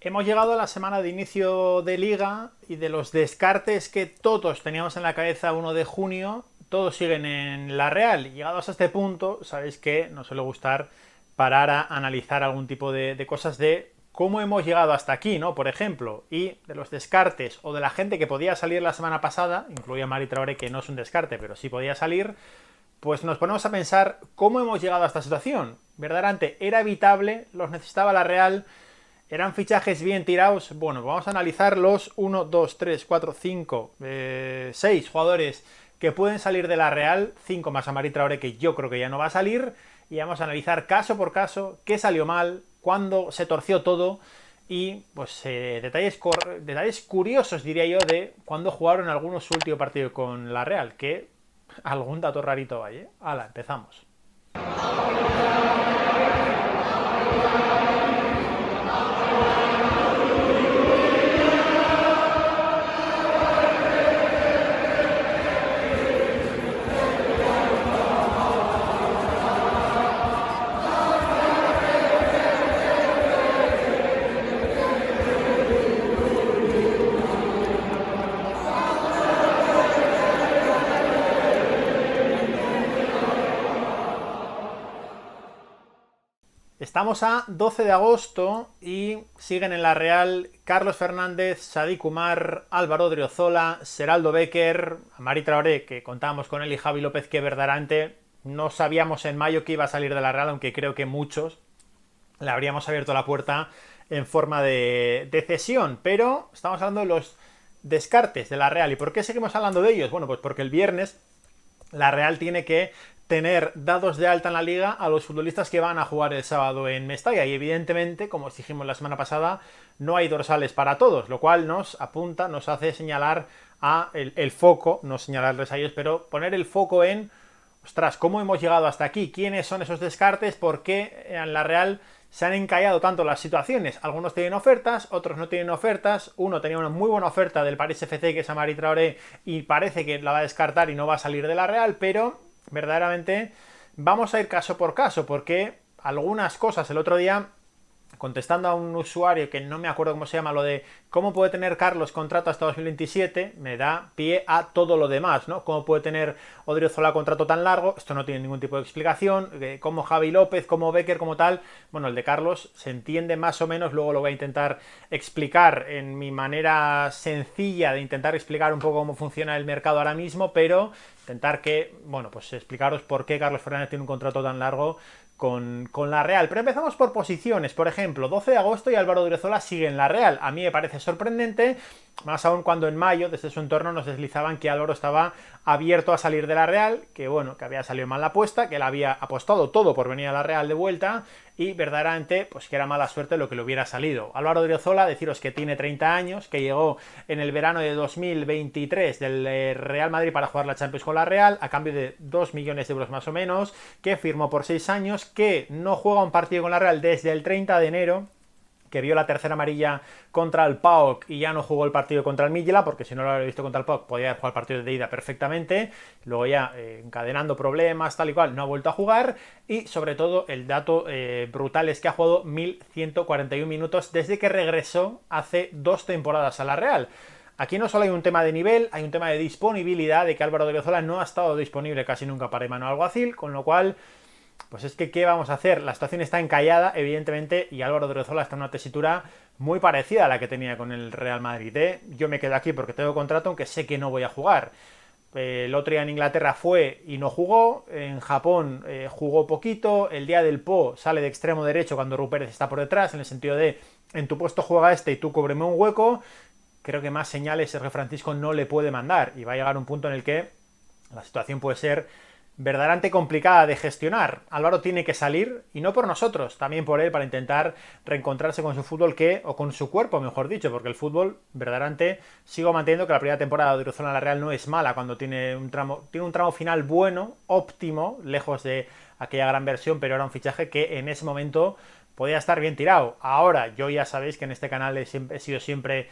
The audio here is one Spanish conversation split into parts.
Hemos llegado a la semana de inicio de liga y de los descartes que todos teníamos en la cabeza 1 de junio, todos siguen en la Real. Y llegados a este punto, sabéis que nos suele gustar parar a analizar algún tipo de cosas de cómo hemos llegado hasta aquí, ¿no? Por ejemplo, y de los descartes o de la gente que podía salir la semana pasada, incluía Mari Traoré, que no es un descarte, pero sí podía salir, pues nos ponemos a pensar cómo hemos llegado a esta situación. Verdaderamente era evitable, los necesitaba la Real. ¿Eran fichajes bien tirados? Bueno, vamos a analizar los 1, 2, 3, 4, 5, 6 jugadores que pueden salir de la Real, 5 más a Mari Traoré, que yo creo que ya no va a salir, y vamos a analizar caso por caso qué salió mal, cuándo se torció todo y pues detalles curiosos, diría yo, de cuando jugaron algunos su último partido con la Real, que algún dato rarito hay, ¿eh? Hala, empezamos. Estamos a 12 de agosto y siguen en la Real Carlos Fernández, Sadik Umar, Álvaro Odriozola, Seraldo Becker, Mari Traoré, que contábamos con él, y Javi López, que verdaderamente no sabíamos en mayo que iba a salir de la Real, aunque creo que muchos le habríamos abierto la puerta en forma de cesión. Pero estamos hablando de los descartes de la Real. ¿Y por qué seguimos hablando de ellos? Bueno, pues porque el viernes la Real tiene que tener dados de alta en la liga a los futbolistas que van a jugar el sábado en Mestalla, y evidentemente, como os dijimos la semana pasada, no hay dorsales para todos, lo cual nos apunta, nos hace señalar a el foco, no señalarles a ellos, pero poner el foco en, ostras, ¿cómo hemos llegado hasta aquí? ¿Quiénes son esos descartes? ¿Por qué en la Real se han encallado tanto las situaciones? Algunos tienen ofertas, otros no tienen ofertas. Uno tenía una muy buena oferta del Paris FC, que es Mari Traoré, y parece que la va a descartar y no va a salir de la Real, pero verdaderamente vamos a ir caso por caso, porque algunas cosas el otro día, contestando a un usuario que no me acuerdo cómo se llama, lo de cómo puede tener Carlos contrato hasta 2027, me da pie a todo lo demás, ¿no? ¿Cómo puede tener Odriozola contrato tan largo? Esto no tiene ningún tipo de explicación. Como Javi López, como Becker, como tal. Bueno, el de Carlos se entiende más o menos, luego lo voy a intentar explicar en mi manera sencilla de intentar explicar un poco cómo funciona el mercado ahora mismo, pero intentar que, bueno, pues explicaros por qué Carlos Fernández tiene un contrato tan largo con la Real. Pero empezamos por posiciones. Por ejemplo, 12 de agosto y Álvaro Odriozola sigue en la Real. A mí me parece sorprendente, más aún cuando en mayo desde su entorno nos deslizaban que Álvaro estaba abierto a salir de la Real, que bueno, que había salido mal la apuesta, que él había apostado todo por venir a la Real de vuelta, y verdaderamente pues que era mala suerte lo que le hubiera salido. Álvaro Odriozola, deciros que tiene 30 años, que llegó en el verano de 2023 del Real Madrid para jugar la Champions con la Real, a cambio de 2 millones de euros más o menos, que firmó por 6 años, que no juega un partido con la Real desde el 30 de enero, que vio la tercera amarilla contra el PAOK y ya no jugó el partido contra el Midtjylland, porque si no lo había visto contra el PAOK podía haber jugado el partido de ida perfectamente. Luego ya encadenando problemas, tal y cual, no ha vuelto a jugar. Y sobre todo el dato brutal es que ha jugado 1141 minutos desde que regresó hace 2 temporadas a la Real. Aquí no solo hay un tema de nivel, hay un tema de disponibilidad, de que Álvaro Odriozola no ha estado disponible casi nunca para Emmanuel Alguacil, con lo cual pues es que, ¿qué vamos a hacer? La situación está encallada, evidentemente, y Álvaro Odriozola está en una tesitura muy parecida a la que tenía con el Real Madrid. Yo me quedo aquí porque tengo contrato, aunque sé que no voy a jugar. El otro día en Inglaterra fue y no jugó. En Japón jugó poquito. El día del Po sale de extremo derecho cuando Rupert está por detrás, en el sentido de, en tu puesto juega este y tú cúbreme un hueco. Creo que más señales Sergio Francisco no le puede mandar, y va a llegar un punto en el que la situación puede ser verdaderamente complicada de gestionar. Álvaro tiene que salir, y no por nosotros, también por él, para intentar reencontrarse con su fútbol, o con su cuerpo, mejor dicho, porque el fútbol, verdaderamente, sigo manteniendo que la primera temporada de Odriozola en la Real no es mala, cuando tiene un tramo final bueno, óptimo, lejos de aquella gran versión, pero era un fichaje que en ese momento podía estar bien tirado. Ahora, yo ya sabéis que en este canal he sido siempre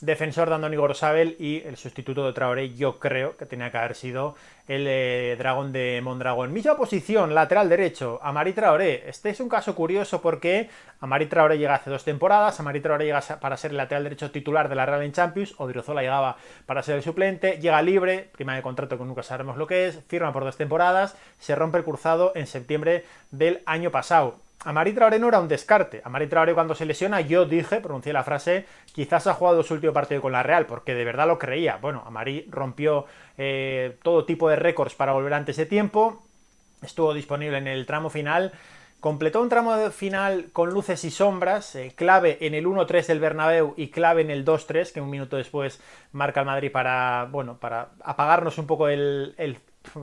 defensor de Andoni Gorosabel, y el sustituto de Traoré yo creo que tenía que haber sido el Dragón de Mondragón. Misma posición, lateral derecho, Amari Traoré. Este es un caso curioso porque Amari Traoré llega hace 2 temporadas, Amari Traoré llega para ser el lateral derecho titular de la Real en Champions, Odriozola llegaba para ser el suplente, llega libre, prima de contrato que nunca sabremos lo que es, firma por 2 temporadas, se rompe el cruzado en septiembre del año pasado. Amari Traoré no era un descarte. Amari Traoré, cuando se lesiona, yo pronuncié la frase, quizás ha jugado su último partido con la Real, porque de verdad lo creía. Bueno, Amari rompió todo tipo de récords para volver antes de tiempo, estuvo disponible en el tramo final, completó un tramo final con luces y sombras, clave en el 1-3 del Bernabéu y clave en el 2-3, que un minuto después marca el Madrid para apagarnos un poco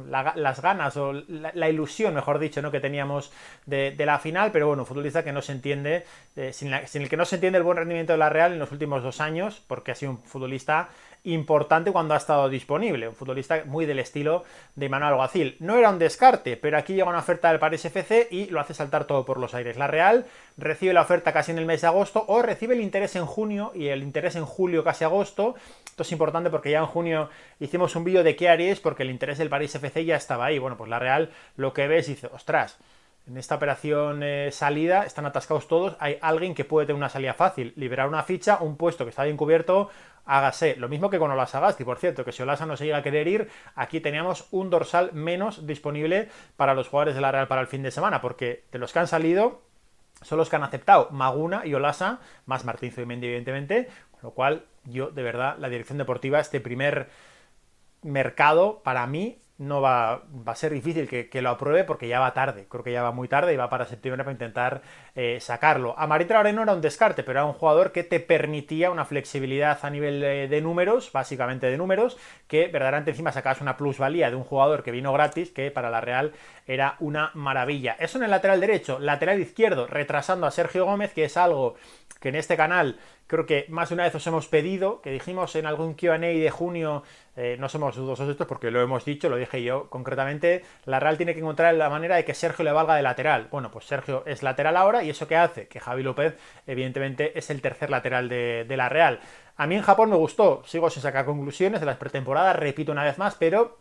las ganas o la ilusión, mejor dicho, ¿no?, que teníamos de la final. Pero bueno, un futbolista que no se entiende, sin el que no se entiende el buen rendimiento de la Real en los últimos 2 años, porque ha sido un futbolista importante cuando ha estado disponible, un futbolista muy del estilo de Manuel Alguacil. No era un descarte, pero aquí llega una oferta del Paris FC y lo hace saltar todo por los aires. La Real recibe la oferta casi en el mes de agosto, o recibe el interés en junio y el interés en julio, casi agosto. Esto es importante porque ya en junio hicimos un vídeo de qué haríais, porque el interés del Paris FC ya estaba ahí. Bueno, pues la Real lo que ves y dice, ostras, en esta operación salida están atascados todos, hay alguien que puede tener una salida fácil, liberar una ficha, un puesto que está bien cubierto, hágase. Lo mismo que con Olasa Gasti, por cierto, que si Olasa no se llega a querer ir, aquí teníamos un dorsal menos disponible para los jugadores de la Real para el fin de semana, porque de los que han salido son los que han aceptado Maguna y Olasa, más Martín Zubimendi evidentemente, con lo cual yo, de verdad, la dirección deportiva, este primer mercado, para mí no va a ser difícil que lo apruebe, porque ya va tarde, creo que ya va muy tarde y va para septiembre para intentar sacarlo. Amari Traoré no era un descarte, pero era un jugador que te permitía una flexibilidad a nivel de números, básicamente de números, que verdaderamente encima sacabas una plusvalía de un jugador que vino gratis, que para la Real era una maravilla. Eso en el lateral derecho. Lateral izquierdo, retrasando a Sergio Gómez, que es algo que en este canal creo que más de una vez os hemos pedido, que dijimos en algún Q&A de junio, no somos dudosos de esto porque lo hemos dicho, lo dije yo concretamente, la Real tiene que encontrar la manera de que Sergio le valga de lateral. Bueno, pues Sergio es lateral ahora, y ¿eso qué hace? Que Javi López, evidentemente, es el tercer lateral de la Real. A mí en Japón me gustó, sigo sin sacar conclusiones de las pretemporadas, repito una vez más, pero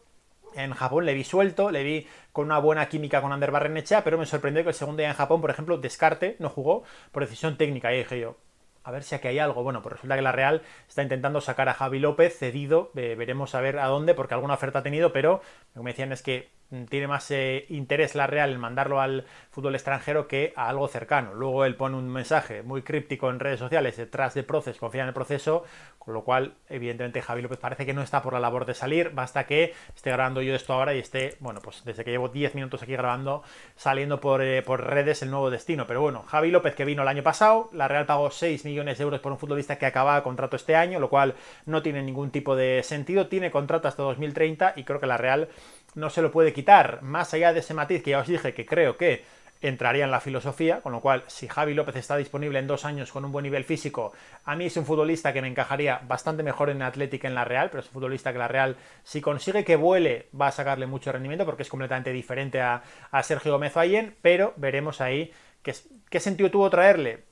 en Japón le vi suelto, le vi con una buena química con Ander Barrenechea, pero me sorprendió que el segundo día en Japón, por ejemplo, descarte, no jugó por decisión técnica, y dije yo, a ver si aquí hay algo. Bueno, pues resulta que la Real está intentando sacar a Javi López cedido, veremos a ver a dónde, porque alguna oferta ha tenido, pero lo que me decían es que tiene más interés la Real en mandarlo al fútbol extranjero que a algo cercano. Luego él pone un mensaje muy críptico en redes sociales, detrás de proceso, confía en el proceso, con lo cual evidentemente Javi López parece que no está por la labor de salir. Basta que esté grabando yo esto ahora y esté, bueno, pues desde que llevo 10 minutos aquí grabando, saliendo por redes el nuevo destino. Pero bueno, Javi López, que vino el año pasado, la Real pagó 6 millones de euros por un futbolista que acababa contrato este año, lo cual no tiene ningún tipo de sentido. Tiene contrato hasta 2030 y creo que la Real no se lo puede quitar, más allá de ese matiz que ya os dije que creo que entraría en la filosofía, con lo cual si Javi López está disponible en 2 años con un buen nivel físico, a mí es un futbolista que me encajaría bastante mejor en Athletic que en la Real, pero es un futbolista que la Real, si consigue que vuele, va a sacarle mucho rendimiento, porque es completamente diferente a Sergio Gómez Allen, pero veremos ahí qué sentido tuvo traerle.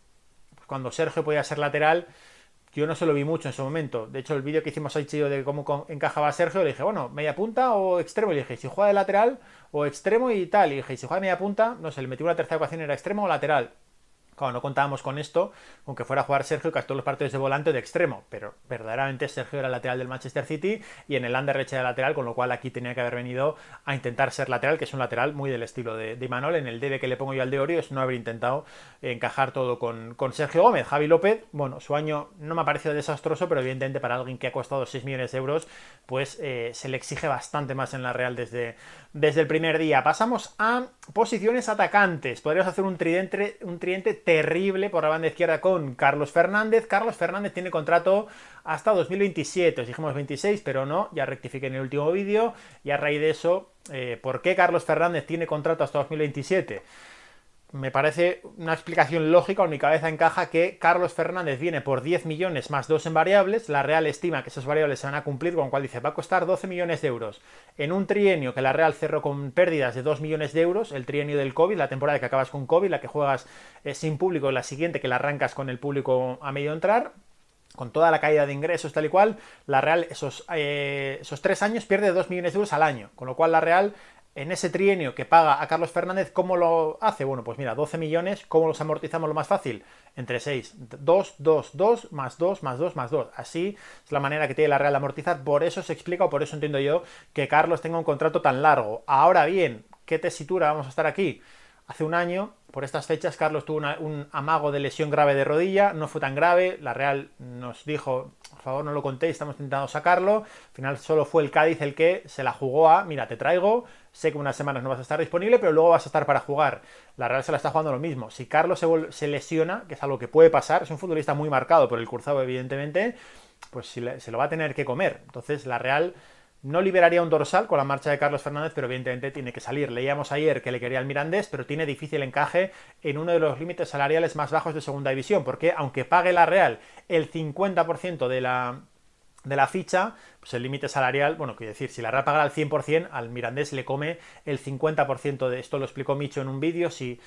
Pues cuando Sergio podía ser lateral, yo no se lo vi mucho en su momento. De hecho, el vídeo que hicimos ahí chido de cómo encajaba Sergio, le dije, bueno, media punta o extremo. Y le dije, si juega de lateral o extremo y tal. Y dije, si juega de media punta, no sé, le metí una tercera ecuación, era extremo o lateral. Claro, no contábamos con esto, aunque fuera a jugar Sergio casi todos los partidos de volante o de extremo, pero verdaderamente Sergio era el lateral del Manchester City y en el Anderlecht era lateral, con lo cual aquí tenía que haber venido a intentar ser lateral, que es un lateral muy del estilo de Imanol. En el debe que le pongo yo al de Orio es no haber intentado encajar todo con Sergio Gómez. Javi López, bueno, su año no me ha parecido desastroso, pero evidentemente para alguien que ha costado 6 millones de euros, pues se le exige bastante más en la Real desde el primer día. Pasamos a posiciones atacantes. Podríamos hacer un tridente terrible por la banda izquierda con Carlos Fernández. Carlos Fernández tiene contrato hasta 2027, os dijimos 26, pero no, ya rectifiqué en el último vídeo. Y a raíz de eso, ¿por qué Carlos Fernández tiene contrato hasta 2027? me parece una explicación lógica, o en mi cabeza encaja que Carlos Fernández viene por 10 millones más 2 en variables, la Real estima que esas variables se van a cumplir, con lo cual dice, va a costar 12 millones de euros. En un trienio que la Real cerró con pérdidas de 2 millones de euros, el trienio del COVID, la temporada que acabas con COVID, la que juegas sin público, la siguiente que la arrancas con el público a medio entrar, con toda la caída de ingresos tal y cual, la Real esos 3 años pierde 2 millones de euros al año, con lo cual la Real en ese trienio que paga a Carlos Fernández, ¿cómo lo hace? Bueno, pues mira, 12 millones, ¿cómo los amortizamos lo más fácil? Entre 6, 2, 2, 2, más 2, más 2, más 2. Así es la manera que tiene la Real de amortizar, por eso se explica, o por eso entiendo yo que Carlos tenga un contrato tan largo. Ahora bien, ¿qué tesitura vamos a estar aquí? Hace un año, por estas fechas, Carlos tuvo un amago de lesión grave de rodilla, no fue tan grave, la Real nos dijo, por favor no lo contéis, estamos intentando sacarlo, al final solo fue el Cádiz el que se la jugó a, mira, te traigo, sé que unas semanas no vas a estar disponible, pero luego vas a estar para jugar. La Real se la está jugando lo mismo. Si Carlos se lesiona, que es algo que puede pasar, es un futbolista muy marcado por el cruzado evidentemente, pues se lo va a tener que comer. Entonces la Real no liberaría un dorsal con la marcha de Carlos Fernández, pero evidentemente tiene que salir. Leíamos ayer que le quería el Mirandés, pero tiene difícil encaje en uno de los límites salariales más bajos de segunda división, porque aunque pague la Real el 50% de la ficha, pues el límite salarial, bueno, quiero decir, si la Real pagara al 100%, al Mirandés le come el 50% de esto, lo explicó Micho en un vídeo. Si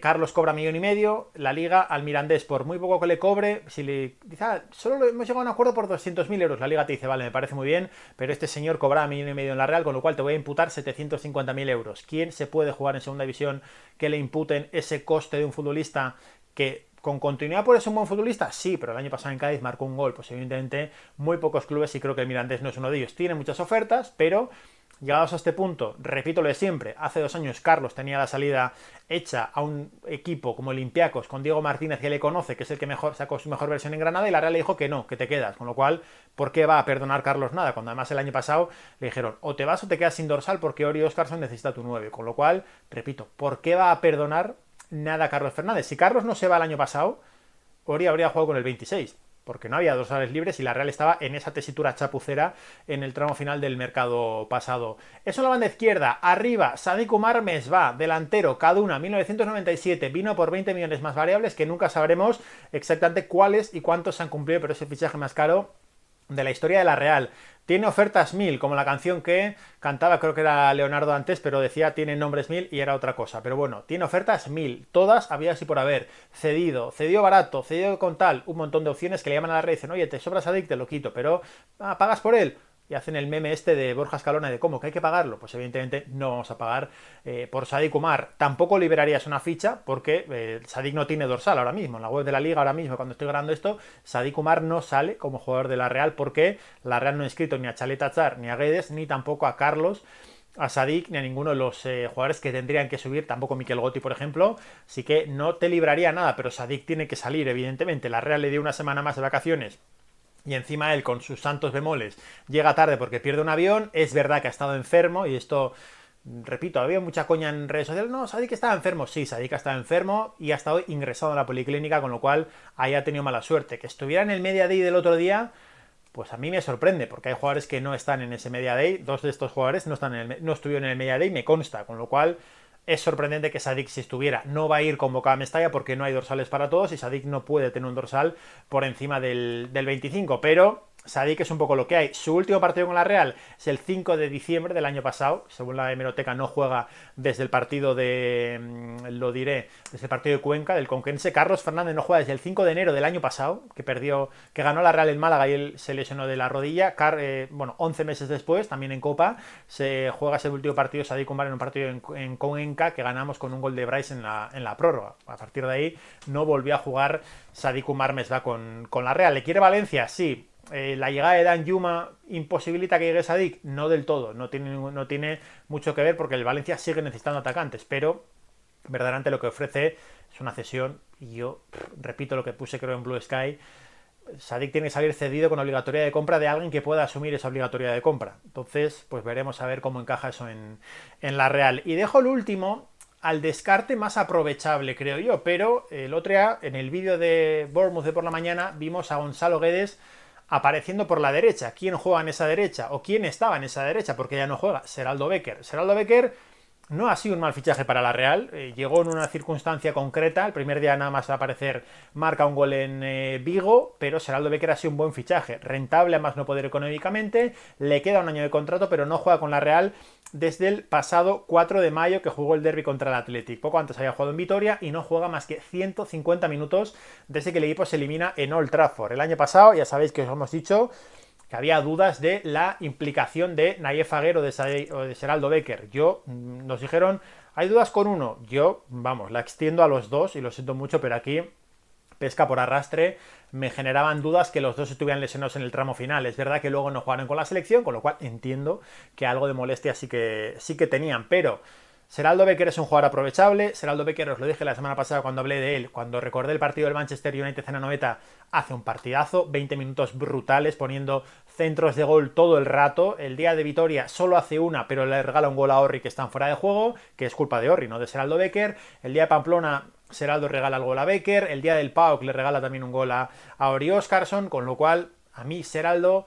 Carlos cobra 1,5 millones, la Liga al Mirandés, por muy poco que le cobre, si le dice, solo hemos llegado a un acuerdo por 200.000 euros, la Liga te dice, vale, me parece muy bien, pero este señor cobraba 1,5 millones en la Real, con lo cual te voy a imputar 750.000 euros. ¿Quién se puede jugar en segunda división que le imputen ese coste de un futbolista que con continuidad puede ser un buen futbolista? Sí, pero el año pasado en Cádiz marcó un gol, pues evidentemente muy pocos clubes, y creo que el Mirandés no es uno de ellos. Tiene muchas ofertas, pero llegados a este punto, repito lo de siempre, hace 2 años Carlos tenía la salida hecha a un equipo como Olympiacos, con Diego Martínez, que le conoce, que es el que mejor sacó su mejor versión en Granada, y la Real le dijo que no, que te quedas, con lo cual, ¿por qué va a perdonar Carlos nada? Cuando además el año pasado le dijeron, o te vas o te quedas sin dorsal porque Ori Óscarson necesita tu 9, con lo cual, repito, ¿por qué va a perdonar nada Carlos Fernández? Si Carlos no se va el año pasado, Ori habría jugado con el 26, porque no había dorsales libres y la Real estaba en esa tesitura chapucera en el tramo final del mercado pasado. Eso en la banda izquierda. Arriba, Sadik Umar Mesbah, delantero, Kaduna, 1997, vino por 20 millones más variables, que nunca sabremos exactamente cuáles y cuántos se han cumplido, pero es el fichaje más caro de la historia de la Real. Tiene ofertas 1000, como la canción que cantaba, creo que era Leonardo antes, pero decía tiene nombres 1000 y era otra cosa. Pero bueno, tiene ofertas 1000, todas habidas y por haber. Cedido barato, cedido con tal, un montón de opciones que le llaman a la red y dicen, oye, te sobra Sadik, te lo quito, pero pagas por él. Y hacen el meme este de Borja Escalona de cómo, que hay que pagarlo. Pues evidentemente no vamos a pagar por Sadik Umar. Tampoco liberarías una ficha porque Sadik no tiene dorsal ahora mismo. En la web de la Liga ahora mismo, cuando estoy grabando esto, Sadik Umar no sale como jugador de la Real porque la Real no ha inscrito ni a Chalet Achar, ni a Guedes, ni tampoco a Carlos, a Sadik, ni a ninguno de los jugadores que tendrían que subir, tampoco Mikel Gotti, por ejemplo. Así que no te libraría nada, pero Sadik tiene que salir, evidentemente. La Real le dio una semana más de vacaciones y encima él con sus santos bemoles llega tarde porque pierde un avión. Es verdad que ha estado enfermo y esto, repito, había mucha coña en redes sociales, no, Sadik estaba enfermo. Sí, Sadik estaba enfermo y ha estado ingresado en la policlínica, con lo cual ahí ha tenido mala suerte. Que estuviera en el Media Day del otro día, pues a mí me sorprende, porque hay jugadores que no están en ese Media Day. 2 de estos jugadores no estuvieron en el Media Day, me consta, con lo cual es sorprendente que Sadik, si estuviera, no va a ir convocado a Mestalla porque no hay dorsales para todos y Sadik no puede tener un dorsal por encima del 25, pero Sadik es un poco lo que hay. Su último partido con la Real es el 5 de diciembre del año pasado. Según la hemeroteca, no juega desde el partido desde el partido de Cuenca, del Conquense. Carlos Fernández no juega desde el 5 de enero del año pasado, que ganó la Real en Málaga y él se lesionó de la rodilla. 11 meses después, también en Copa, se juega ese último partido Sadik Umar en un partido en Cuenca que ganamos con un gol de Bryce en la prórroga. A partir de ahí no volvió a jugar Sadik Umar Mesbah con la Real. ¿Le quiere Valencia? Sí. La llegada de Dan Yuma imposibilita que llegue Sadik, no del todo, no tiene mucho que ver porque el Valencia sigue necesitando atacantes, pero verdaderamente lo que ofrece es una cesión. Y yo repito lo que puse creo en Blue Sky: Sadik tiene que salir cedido con obligatoriedad de compra de alguien que pueda asumir esa obligatoriedad de compra. Entonces pues veremos a ver cómo encaja eso en la Real. Y dejo el último al descarte más aprovechable, creo yo, pero el otro día en el vídeo de Bournemouth de por la mañana vimos a Gonzalo Guedes apareciendo por la derecha. ¿Quién juega en esa derecha? ¿O quién estaba en esa derecha? Porque ya no juega. Seraldo Becker. Seraldo Becker no ha sido un mal fichaje para la Real, llegó en una circunstancia concreta, el primer día nada más va a aparecer marca un gol en Vigo, pero Seraldo Becker ha sido un buen fichaje, rentable a más no poder económicamente, le queda un año de contrato, pero no juega con la Real desde el pasado 4 de mayo que jugó el derbi contra el Athletic. Poco antes había jugado en Vitoria y no juega más que 150 minutos desde que el equipo se elimina en Old Trafford. El año pasado, ya sabéis que os hemos dicho que había dudas de la implicación de Nayef Aguer o de Seraldo Becker. Nos dijeron, hay dudas con uno. Yo, vamos, la extiendo a los dos y lo siento mucho, pero aquí pesca por arrastre, me generaban dudas que los dos estuvieran lesionados en el tramo final. Es verdad que luego no jugaron con la selección, con lo cual entiendo que algo de molestia sí que tenían, pero Seraldo Becker es un jugador aprovechable. Seraldo Becker, os lo dije la semana pasada cuando hablé de él, cuando recordé el partido del Manchester United en Anoeta, hace un partidazo, 20 minutos brutales, poniendo centros de gol todo el rato. El día de Vitoria solo hace una, pero le regala un gol a Orri que están fuera de juego, que es culpa de Orri, no de Seraldo Becker. El día de Pamplona, Seraldo regala el gol a Becker. El día del PAOK le regala también un gol a Ori Óscarsson, con lo cual, a mí Seraldo,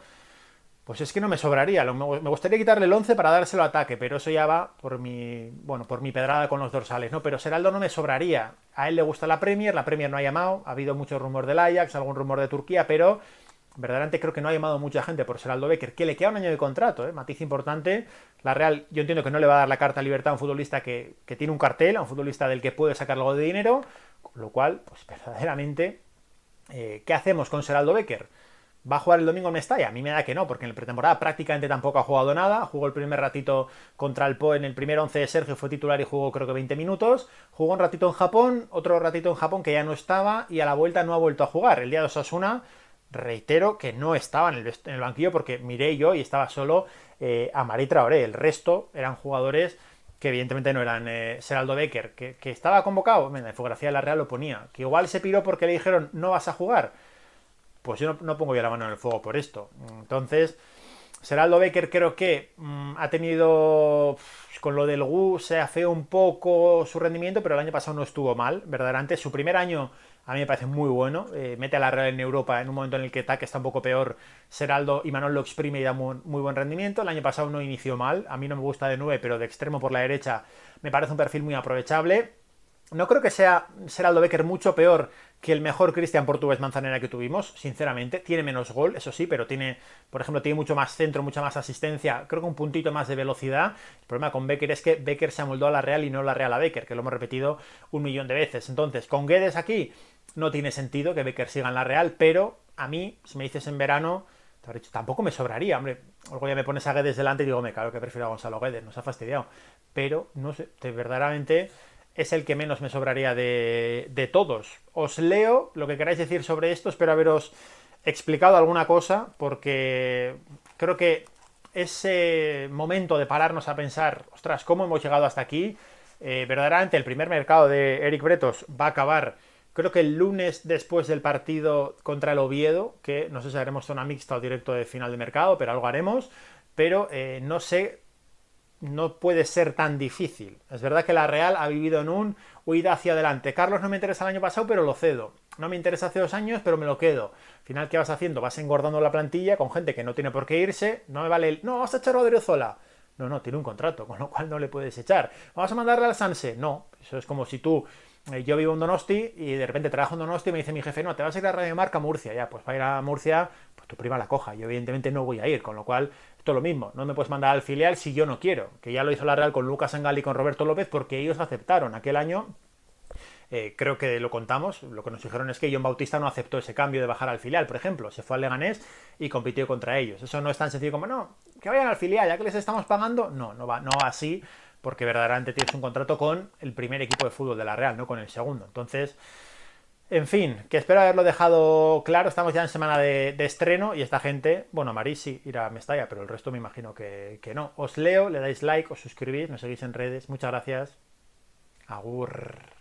pues es que no me sobraría. Me gustaría quitarle el 11 para dárselo ataque, pero eso ya va por mi pedrada con los dorsales, ¿no? Pero Seraldo no me sobraría. A él le gusta la Premier no ha llamado, ha habido mucho rumor del Ajax, algún rumor de Turquía, pero verdaderamente creo que no ha llamado mucha gente por Seraldo Becker, que le queda un año de contrato, matiz importante. La Real, yo entiendo que no le va a dar la carta de libertad a un futbolista que tiene un cartel, a un futbolista del que puede sacar algo de dinero, con lo cual, pues verdaderamente, ¿qué hacemos con Seraldo Becker? ¿Va a jugar el domingo en Mestalla? A mí me da que no, porque en la pretemporada prácticamente tampoco ha jugado nada. Jugó el primer ratito contra el Po en el primer 11 de Sergio, fue titular y jugó creo que 20 minutos. Jugó un ratito en Japón, otro ratito en Japón que ya no estaba y a la vuelta no ha vuelto a jugar. El día de Osasuna, reitero que no estaba en el banquillo porque miré yo y estaba solo Amari Traoré. El resto eran jugadores que evidentemente no eran Seraldo Becker. Que estaba convocado, en la infografía de la Real lo ponía. Que igual se piró porque le dijeron no vas a jugar. Pues yo no pongo ya la mano en el fuego por esto. Entonces, Seraldo Becker creo que ha tenido, con lo del GU se afeó un poco su rendimiento, pero el año pasado no estuvo mal, verdaderamente. Su primer año a mí me parece muy bueno. Mete a la Real en Europa en un momento en el que TAC está un poco peor. Seraldo y Manol lo exprime y da muy buen rendimiento. El año pasado no inició mal. A mí no me gusta de 9, pero de extremo por la derecha me parece un perfil muy aprovechable. No creo que sea Seraldo Becker mucho peor que el mejor Cristian Portugués Manzanera que tuvimos, sinceramente. Tiene menos gol, eso sí, pero tiene, por ejemplo, tiene mucho más centro, mucha más asistencia, creo que un puntito más de velocidad. El problema con Becker es que Becker se amoldó a la Real y no la Real a Becker, que lo hemos repetido 1.000.000 de veces. Entonces, con Guedes aquí no tiene sentido que Becker siga en la Real, pero a mí, si me dices en verano, tampoco me sobraría, hombre. Luego ya me pones a Guedes delante y digo, claro que prefiero a Gonzalo Guedes, nos ha fastidiado. Pero, no sé, verdaderamente es el que menos me sobraría de todos. Os leo lo que queráis decir sobre esto, espero haberos explicado alguna cosa, porque creo que ese momento de pararnos a pensar, ostras, ¿cómo hemos llegado hasta aquí? Verdaderamente el primer mercado de Eric Bretos va a acabar, creo que el lunes después del partido contra el Oviedo, que no sé si haremos zona mixta o directo de final de mercado, pero algo haremos, pero no sé, no puede ser tan difícil. Es verdad que la Real ha vivido en un huida hacia adelante. Carlos no me interesa el año pasado, pero lo cedo. No me interesa hace 2 años, pero me lo quedo. Al final, ¿qué vas haciendo? Vas engordando la plantilla con gente que no tiene por qué irse. No me vale el... No, vas a echar a Odriozola. No, tiene un contrato, con lo cual no le puedes echar. ¿Vamos a mandarle al Sanse? No. Eso es como si tú... Yo vivo en Donosti y de repente trabajo en Donosti y me dice mi jefe, no, te vas a ir a Radio Marca Murcia. Ya, pues para ir a Murcia, pues tu prima la coja. Yo evidentemente no voy a ir, con lo cual esto es lo mismo. No me puedes mandar al filial si yo no quiero. Que ya lo hizo la Real con Lucas Angal y con Roberto López porque ellos aceptaron aquel año. Creo que lo contamos, lo que nos dijeron es que John Bautista no aceptó ese cambio de bajar al filial, por ejemplo, se fue al Leganés y compitió contra ellos. Eso no es tan sencillo como, no, que vayan al filial, ya que les estamos pagando. No va así, porque verdaderamente tienes un contrato con el primer equipo de fútbol de la Real, no con el segundo. Entonces, en fin, que espero haberlo dejado claro. Estamos ya en semana de estreno y esta gente, bueno, Marí sí irá a Mestalla, pero el resto me imagino que no. Os leo, le dais like, os suscribís, me seguís en redes. Muchas gracias. Agur.